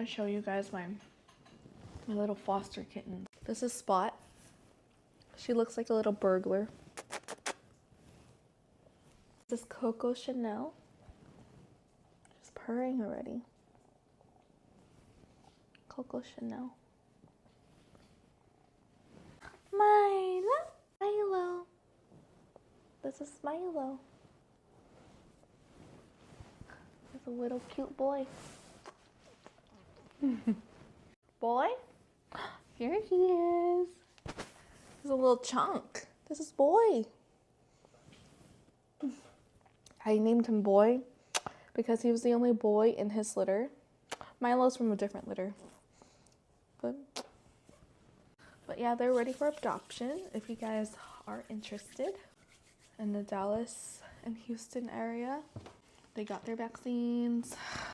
want to show you guys my little foster kitten. This is Spot. She looks like a little burglar. This is Coco Chanel. She's purring already. Coco Chanel. Milo. This is Milo. He's a little cute boy. Boy? Here he is. He's a little chunk. This is Boy. I named him Boy because he was the only boy in his litter. Milo's from a different litter. But yeah, they're ready for adoption if you guys are interested. In the Dallas and Houston area. They got their vaccines.